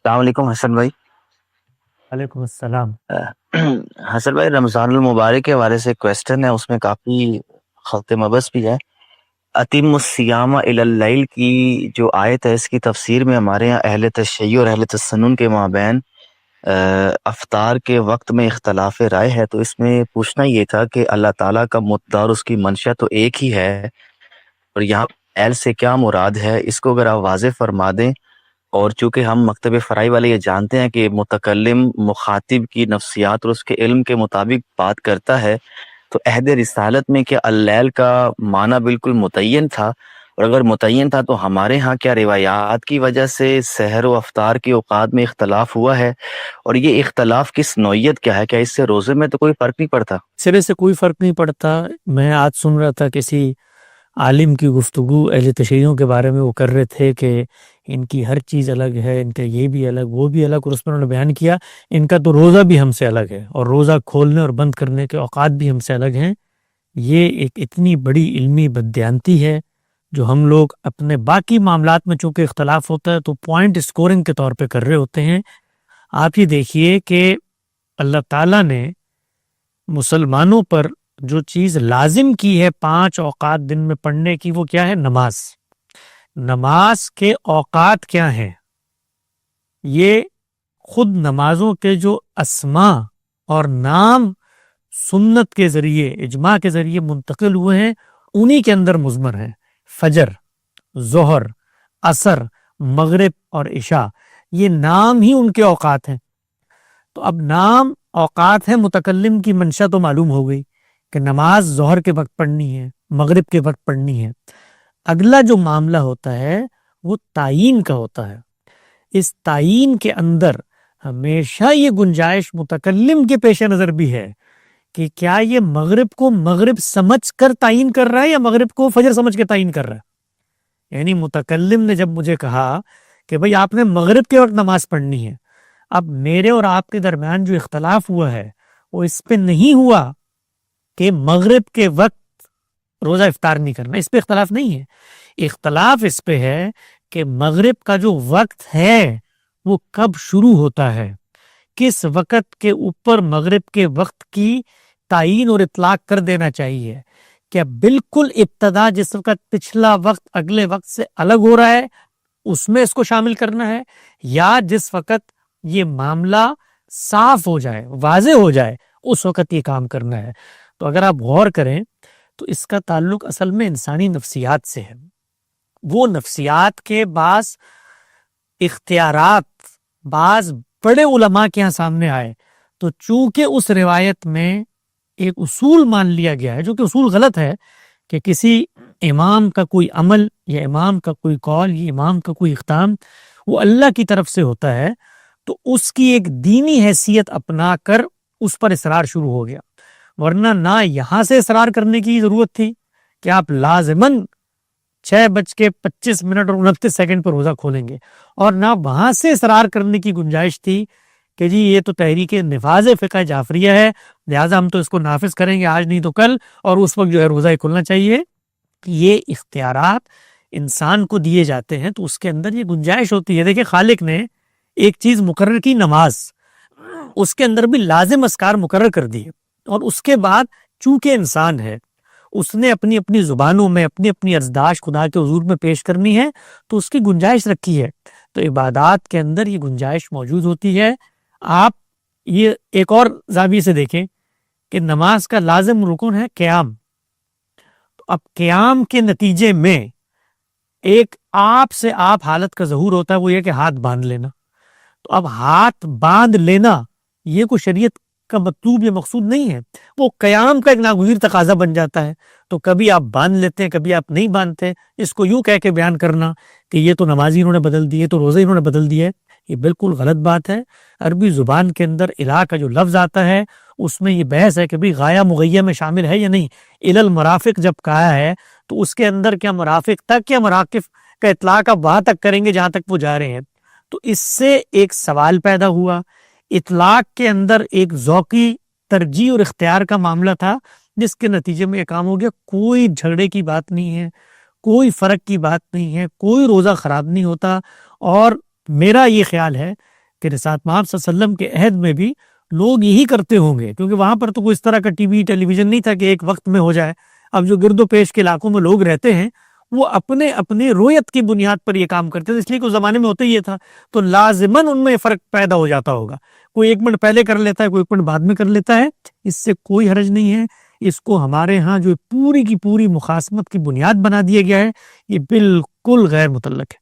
السلام علیکم حسن بھائی۔ وعلیکم السلام۔ حسن بھائی، رمضان المبارک کے حوالے سے کویسچن ہے، اس میں کافی خلط مبس بھی ہے۔ اتم الصیام الی اللیل کی جو آیت ہے، اس کی تفسیر میں ہمارے یہاں اہل تشیع اور اہل تسنن کے مابین افطار کے وقت میں اختلاف رائے ہے۔ تو اس میں پوچھنا یہ تھا کہ اللہ تعالیٰ کا مدعا اور اس کی منشا تو ایک ہی ہے، اور یہاں اہل سے کیا مراد ہے، اس کو اگر آپ واضح فرما دیں۔ اور چونکہ ہم مکتب فرائی والے یہ جانتے ہیں کہ متکلم مخاطب کی نفسیات اور اس کے علم کے مطابق بات کرتا ہے، تو عہد رسالت میں کیا اللیل کا معنی بالکل متعین تھا؟ اور اگر متعین تھا تو ہمارے ہاں کیا روایات کی وجہ سے سحر و افطار کے اوقات میں اختلاف ہوا ہے؟ اور یہ اختلاف کس نوعیت کیا ہے؟ کیا اس سے روزے میں تو کوئی فرق نہیں پڑتا؟ سرے سے کوئی فرق نہیں پڑتا۔ میں آج سن رہا تھا کسی عالم کی گفتگو اہل تشیعوں کے بارے میں، وہ کر رہے تھے کہ ان کی ہر چیز الگ ہے، ان کا یہ بھی الگ وہ بھی الگ، اور اس میں انہوں نے بیان کیا ان کا تو روزہ بھی ہم سے الگ ہے، اور روزہ کھولنے اور بند کرنے کے اوقات بھی ہم سے الگ ہیں۔ یہ ایک اتنی بڑی علمی بددیانتی ہے جو ہم لوگ اپنے باقی معاملات میں چونکہ اختلاف ہوتا ہے تو پوائنٹ اسکورنگ کے طور پہ کر رہے ہوتے ہیں۔ آپ یہ دیکھیے کہ اللہ تعالیٰ نے مسلمانوں پر جو چیز لازم کی ہے 5 اوقات دن میں پڑھنے کی، وہ کیا ہے؟ نماز۔ نماز کے اوقات کیا ہیں؟ یہ خود نمازوں کے جو اسماء اور نام سنت کے ذریعے، اجماع کے ذریعے منتقل ہوئے ہیں، انہی کے اندر مضمر ہیں۔ فجر، ظہر، عصر، مغرب اور عشاء، یہ نام ہی ان کے اوقات ہیں۔ تو اب نام اوقات ہیں، متکلم کی منشا تو معلوم ہو گئی کہ نماز ظہر کے وقت پڑھنی ہے، مغرب کے وقت پڑھنی ہے۔ اگلا جو معاملہ ہوتا ہے وہ تعیین کا ہوتا ہے۔ اس تعیین کے اندر ہمیشہ یہ گنجائش متکلم کے پیش نظر بھی ہے کہ کیا یہ مغرب کو مغرب سمجھ کر تعیین کر رہا ہے یا مغرب کو فجر سمجھ کے تعیین کر رہا ہے۔ یعنی متکلم نے جب مجھے کہا کہ بھئی آپ نے مغرب کے وقت نماز پڑھنی ہے، اب میرے اور آپ کے درمیان جو اختلاف ہوا ہے وہ اس پہ نہیں ہوا کہ مغرب کے وقت روزہ افطار نہیں کرنا، اس پہ اختلاف نہیں ہے۔ اختلاف اس پہ ہے کہ مغرب کا جو وقت ہے وہ کب شروع ہوتا ہے، کس وقت کے اوپر مغرب کے وقت کی تعیین اور اطلاق کر دینا چاہیے۔ کیا بالکل ابتدا جس وقت پچھلا وقت اگلے وقت سے الگ ہو رہا ہے اس میں اس کو شامل کرنا ہے، یا جس وقت یہ معاملہ صاف ہو جائے، واضح ہو جائے، اس وقت یہ کام کرنا ہے؟ تو اگر آپ غور کریں تو اس کا تعلق اصل میں انسانی نفسیات سے ہے۔ وہ نفسیات کے بعض اختیارات بعض بڑے علماء کے یہاں سامنے آئے، تو چونکہ اس روایت میں ایک اصول مان لیا گیا ہے، جو کہ اصول غلط ہے، کہ کسی امام کا کوئی عمل یا امام کا کوئی قول یا امام کا کوئی اقدام وہ اللہ کی طرف سے ہوتا ہے، تو اس کی ایک دینی حیثیت اپنا کر اس پر اصرار شروع ہو گیا۔ ورنہ نہ یہاں سے اصرار کرنے کی ضرورت تھی کہ آپ لازماً 6:25 اور 29 پر روزہ کھولیں گے، اور نہ وہاں سے اصرار کرنے کی گنجائش تھی کہ جی یہ تو تحریک نفاذ فقہ جعفریہ ہے، لہٰذا ہم تو اس کو نافذ کریں گے آج نہیں تو کل، اور اس وقت جو ہے روزہ کھولنا چاہیے۔ یہ اختیارات انسان کو دیے جاتے ہیں تو اس کے اندر یہ گنجائش ہوتی ہے۔ دیکھیں، خالق نے ایک چیز مقرر کی، نماز، اس کے اندر بھی لازم اذکار مقرر کر دیے، اور اس کے بعد چونکہ انسان ہے اس نے اپنی اپنی زبانوں میں اپنی اپنی ارزداشت خدا کے حضور میں پیش کرنی ہے، تو اس کی گنجائش رکھی ہے۔ تو عبادات کے اندر یہ گنجائش موجود ہوتی ہے۔ آپ یہ ایک اور زاویے سے دیکھیں کہ نماز کا لازم رکن ہے قیام۔ تو اب قیام کے نتیجے میں ایک آپ سے آپ حالت کا ظہور ہوتا ہے، وہ یہ کہ ہاتھ باندھ لینا۔ تو اب ہاتھ باندھ لینا یہ کوئی شریعت کا مطلوب یا مقصود نہیں ہے، وہ قیام کا ایک ناگزیر تقاضا بن جاتا ہے۔ تو کبھی آپ باندھ لیتے ہیں، کبھی آپ نہیں باندھتے۔ اس کو یوں کہہ کے بیان کرنا کہ یہ تو نمازی انہوں نے بدل دیے، تو روزے انہوں نے بدل دیے، یہ بالکل غلط بات ہے۔ عربی زبان کے اندر الہ کا جو لفظ آتا ہے اس میں یہ بحث ہے کہ بھی غایہ مغیہ میں شامل ہے یا نہیں۔ الی المرافق جب کہا ہے تو اس کے اندر کیا مرافق تک یا مراقف کا اطلاق آپ وہاں تک کریں گے جہاں تک وہ جا رہے ہیں؟ تو اس سے ایک سوال پیدا ہوا۔ اطلاق کے اندر ایک ذوقی ترجیح اور اختیار کا معاملہ تھا، جس کے نتیجے میں یہ کام ہو گیا۔ کوئی جھگڑے کی بات نہیں ہے، کوئی فرق کی بات نہیں ہے، کوئی روزہ خراب نہیں ہوتا۔ اور میرا یہ خیال ہے کہ ساتھ محمد صلی اللہ علیہ وسلم کے عہد میں بھی لوگ یہی کرتے ہوں گے، کیونکہ وہاں پر تو کوئی اس طرح کا ٹی وی ٹیلی ویژن نہیں تھا کہ ایک وقت میں ہو جائے. اب جو گرد و پیش کے علاقوں میں لوگ رہتے ہیں وہ اپنے اپنے رویت کی بنیاد پر یہ کام کرتے تھے، اس لیے کہ اس زمانے میں ہوتا یہ تھا، تو لازماً ان میں فرق پیدا ہو جاتا ہوگا. کوئی 1 منٹ پہلے کر لیتا ہے، کوئی 1 منٹ بعد میں کر لیتا ہے، اس سے کوئی حرج نہیں ہے. اس کو ہمارے ہاں جو پوری کی پوری مخاصمت کی بنیاد بنا دیا گیا ہے، یہ بالکل غیر متعلق ہے.